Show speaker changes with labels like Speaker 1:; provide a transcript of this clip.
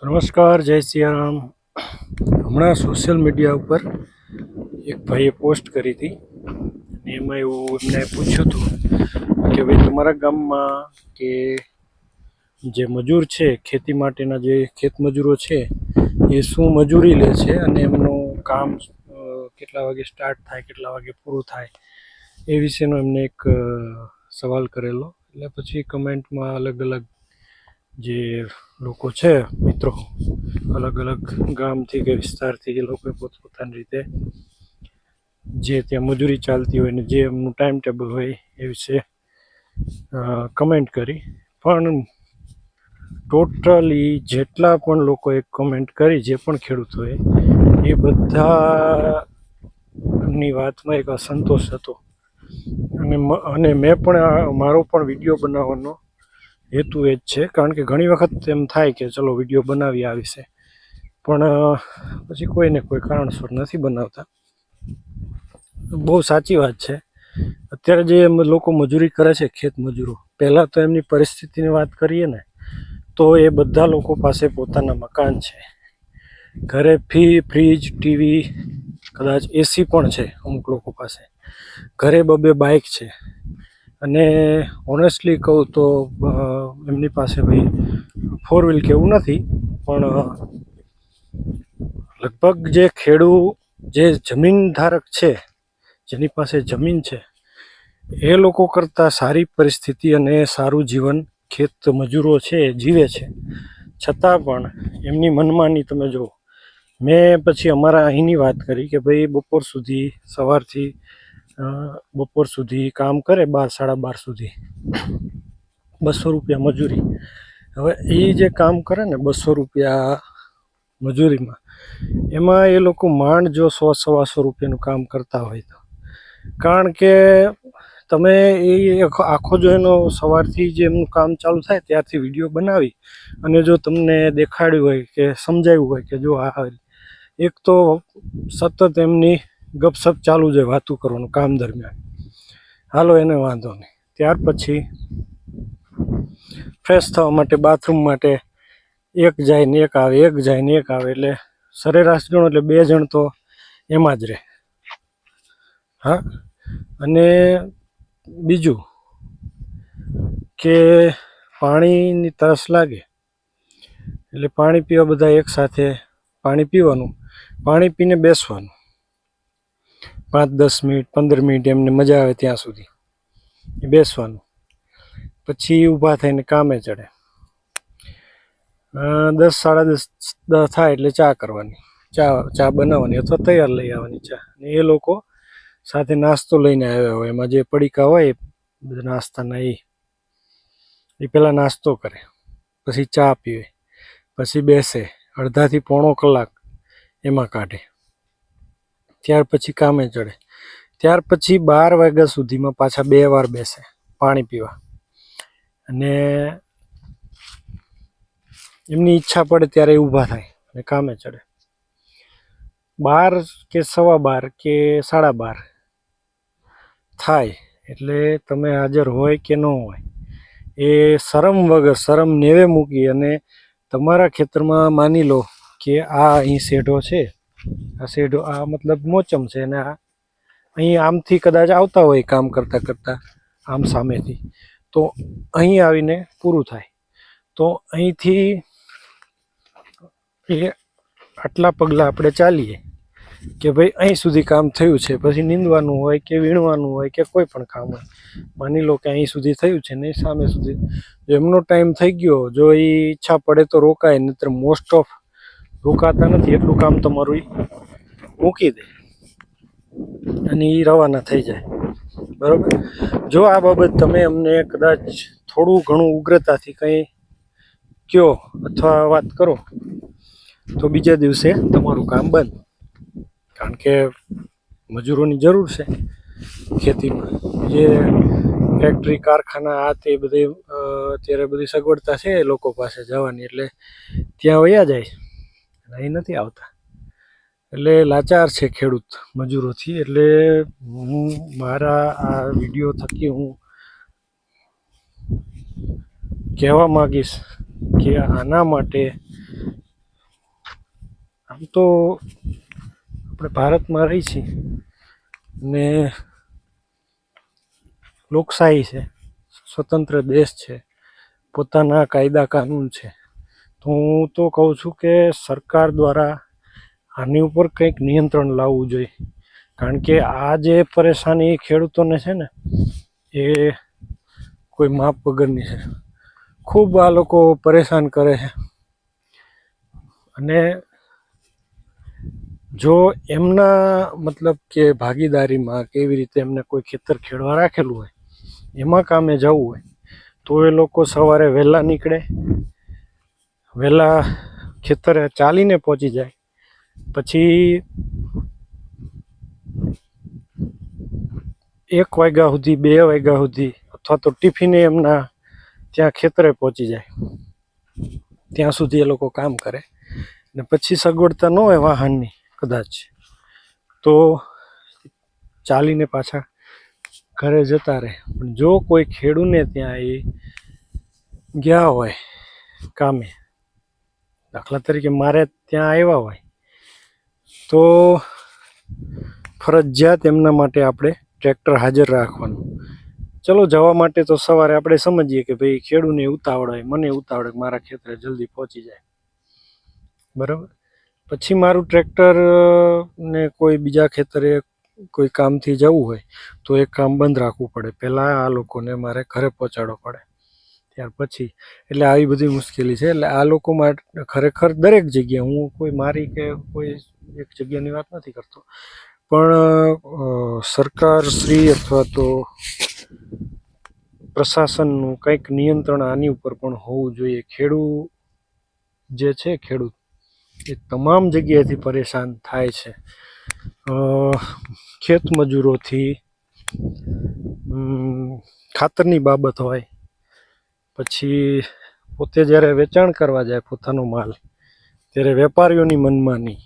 Speaker 1: તો નમસ્કાર, જય સિયારામ. હમણાં સોશિયલ મીડિયા ઉપર એક ભાઈએ પોસ્ટ કરી હતી અને એમાં એવું એમને પૂછ્યું હતું કે ભાઈ તમારા ગામમાં કે જે મજૂર છે, ખેતી માટેના જે ખેત મજૂરો છે એ શું મજૂરી લે છે અને એમનું કામ કેટલા વાગે સ્ટાર્ટ થાય, કેટલા વાગે પૂરું થાય એ વિશેનો એમને એક સવાલ કરેલો. એટલે પછી કમેન્ટમાં અલગ અલગ જે લોકો છે, મિત્રો, અલગ અલગ ગામથી કે વિસ્તારથી એ લોકોએ પોતપોતાની રીતે જે ત્યાં મજૂરી ચાલતી હોય ને જે એમનું ટાઈમ ટેબલ હોય એ વિશે કમેન્ટ કરી. પણ ટોટલી જેટલા પણ લોકોએ કમેન્ટ કરી, જે પણ ખેડૂતોએ, એ બધાની વાતમાં એક અસંતોષ હતો. અને મેં પણ મારો પણ વિડીયો બનાવવાનો હેતુ એ જ છે, કારણ કે ઘણી વખત એમ થાય કે ચલો વિડીયો બનાવી આ વિશે, પણ પછી કોઈને કોઈ કારણસર નથી બનાવતા. બહુ સાચી વાત છે. અત્યારે જે લોકો મજૂરી કરે છે, ખેત મજૂરો, પહેલાં તો એમની પરિસ્થિતિની વાત કરીએ ને તો એ બધા લોકો પાસે પોતાના મકાન છે, ઘરે ફ્રીજ, ટીવી, કદાચ એસી પણ છે અમુક લોકો પાસે, ઘરે બબે બાઇક છે. અને ઓનેસ્ટલી કહું તો એમની પાસે ભાઈ 4 વ્હીલ કે એવું નથી, પણ લગભગ જે જે જમીન ધારક છે, જેની પાસે જમીન છે, એ લોકો કરતાં સારી પરિસ્થિતિ અને સારું જીવન ખેત મજૂરો છે જીવે છે. છતાં પણ એમની મનમાની તમે જુઓ. મેં પછી અમારા અહીંની વાત કરી કે ભાઈ સવારથી બપોર સુધી કામ કરે, 12-12:30 સુધી, 200 રૂપિયા મજૂરી. હવે એ જે કામ કરે ને 200 રૂપિયા મજૂરીમાં, એમાં એ લોકો માંડ જો 100-125 રૂપિયાનું કામ કરતા હોય તો, કારણ કે તમે એ આખો જો એનો સવારથી જે એમનું કામ ચાલુ થાય ત્યારથી વિડીયો બનાવી અને જો તમને દેખાડ્યું હોય કે સમજાવ્યું હોય કે જો આ એક તો સતત એમની ગપસપ ચાલુ જ હોય, વાતું કરવાનું કામ દરમિયાન, હાલો એને વાંધો નહીં. ત્યાર પછી ફ્રેશ થવા માટે, બાથરૂમ માટે એક જાય ને એક આવે, એક જાય ને એક આવે, એટલે સરેરાશ ગણો એટલે 2 જણ તો એમાં જ રહે. હા, અને બીજું કે પાણીની તરસ લાગે એટલે પાણી પીવા બધા એકસાથે પાણી પીવાનું, પાણી પીને બેસવાનું 5-10 મિનિટ, 15 મિનિટ, એમને મજા આવે ત્યાં સુધી બેસવાનું. પછી ઊભા થઈને કામે ચડે. 10-10:30 થાય એટલે ચા કરવાની, ચા બનાવવાની અથવા તૈયાર લઈ આવવાની ચા. અને એ લોકો સાથે નાસ્તો લઈને આવ્યા હોય, એમાં જે પડીકા હોય બધા નાસ્તાના, એ પહેલાં નાસ્તો કરે, પછી ચા પીવે, પછી બેસે, અડધાથી પોણો કલાક એમાં કાઢે. ત્યાર પછી કામે ચડે. ત્યાર પછી 12 વાગ્યા સુધીમાં પાછા 2 વાર બેસે પાણી પીવા. અને એમની ઈચ્છા પડે ત્યારે ઊભા થાય અને કામે ચડે. 12 કે 12:15 કે 12:30 થાય એટલે તમે હાજર હોય કે ન હોય, એ શરમ વગર, શરમ નેવે મૂકી અને તમારા ખેતરમાં માની લો કે આ અહીં શેઢો છે, આ શેઢો, આ મતલબ મોચમ છે, અને આ અહીં આમથી કદાચ આવતા હોય કામ કરતાં કરતાં, આમ સામેથી, તો અહીં આવીને પૂરું થાય. તો અહીંથી એ આટલા પગલાં આપણે ચાલીએ કે ભાઈ અહીં સુધી કામ થયું છે, પછી નીંદવાનું હોય કે વીણવાનું હોય કે કોઈ પણ કામ હોય, માની લો કે અહીં સુધી થયું છે ને સામે સુધી એમનો ટાઈમ થઈ ગયો, જો એ ઈચ્છા પડે તો રોકાય, નહીતર મોસ્ટ ઓફ રોકાતા નથી. એટલું કામ તમારું મૂકી દે અને એ રવાના થઈ જાય. બરાબર. જો આ બાબત તમે અમને કદાચ થોડું ઘણું ઉગ્રતાથી કંઈ કહો અથવા વાત કરો તો બીજા દિવસે તમારું કામ બંધ, કારણ કે મજૂરોની જરૂર છે ખેતીમાં. જે ફેક્ટરી, કારખાના, આ તે બધી અત્યારે બધી સગવડતા છે લોકો પાસે જવાની, એટલે ત્યાં વયા જાય, અહીં નથી આવતા. એટલે લાચાર છે ખેડૂત મજૂરોથી. એટલે હું મારા આ વિડીયો થકી હું કહેવા માગીશ કે આના માટે આમ તો આપણે ભારતમાં રહી છીએ ને લોકશાહી છે, સ્વતંત્ર દેશ છે, પોતાના કાયદા કાનૂન છે. તો હું તો કહું છું કે સરકાર દ્વારા આની ઉપર કંઈક નિયંત્રણ લાવવું જોઈએ. કારણ કે આ જે પરેશાની ખેડૂતોને છે ને એ કોઈ માપ વગરની છે. ખૂબ આ લોકો પરેશાન કરે છે. અને જો એમના મતલબ કે ભાગીદારીમાં કેવી રીતે એમને કોઈ ખેતર ખેડવા રાખેલું હોય એમાં કામે જવું હોય તો એ લોકો સવારે વહેલા નીકળે, વહેલા ખેતરે ચાલીને પહોંચી જાય, પછી 1 વાગ્યા સુધી 2 વાગ્યા સુધી અથવા તો ટિફિને એમના ત્યાં ખેતરે પહોંચી જાય ત્યાં સુધી એ લોકો કામ કરે. ને પછી સગવડતા ન હોય વાહનની કદાચ તો ચાલીને પાછા ઘરે જતા રહે. પણ જો કોઈ ખેડૂને ત્યાં એ ગયા હોય કામે, દાખલા તરીકે મારે ત્યાં આવ્યા હોય તો ફરજિયાત એમના માટે આપણે ટ્રેક્ટર હાજર રાખવાનું. ચલો જવા માટે તો સવારે આપણે સમજીએ કે ભાઈ ખેડૂને ઉતાવળ હોય, મને ઉતાવળ હોય, મારા ખેતરે જલ્દી પહોંચી જાય, બરાબર. પછી મારું ટ્રેક્ટર ને કોઈ બીજા ખેતરે કોઈ કામથી જવું હોય તો એ કામ બંધ રાખવું પડે. પહેલાં આ લોકોને મારે ઘરે પહોંચાડવો પડે, ત્યાર પછી. એટલે આવી બધી મુશ્કેલી છે. એટલે આ લોકો માટે ખરેખર દરેક જગ્યાએ, હું કોઈ મારી કે કોઈ એક જગ્યાની વાત નથી કરતો, પણ સરકારશ્રી અથવા તો પ્રશાસનનું કંઈક નિયંત્રણ આની ઉપર પણ હોવું જોઈએ. ખેડૂત જે છે, ખેડૂત એ તમામ જગ્યાએથી પરેશાન થાય છે. ખેત મજૂરોથી, ખાતરની બાબત હોય, પછી પોતે જ્યારે વેચાણ કરવા જાય પોતાનો માલ ત્યારે વેપારીઓની મનમાની,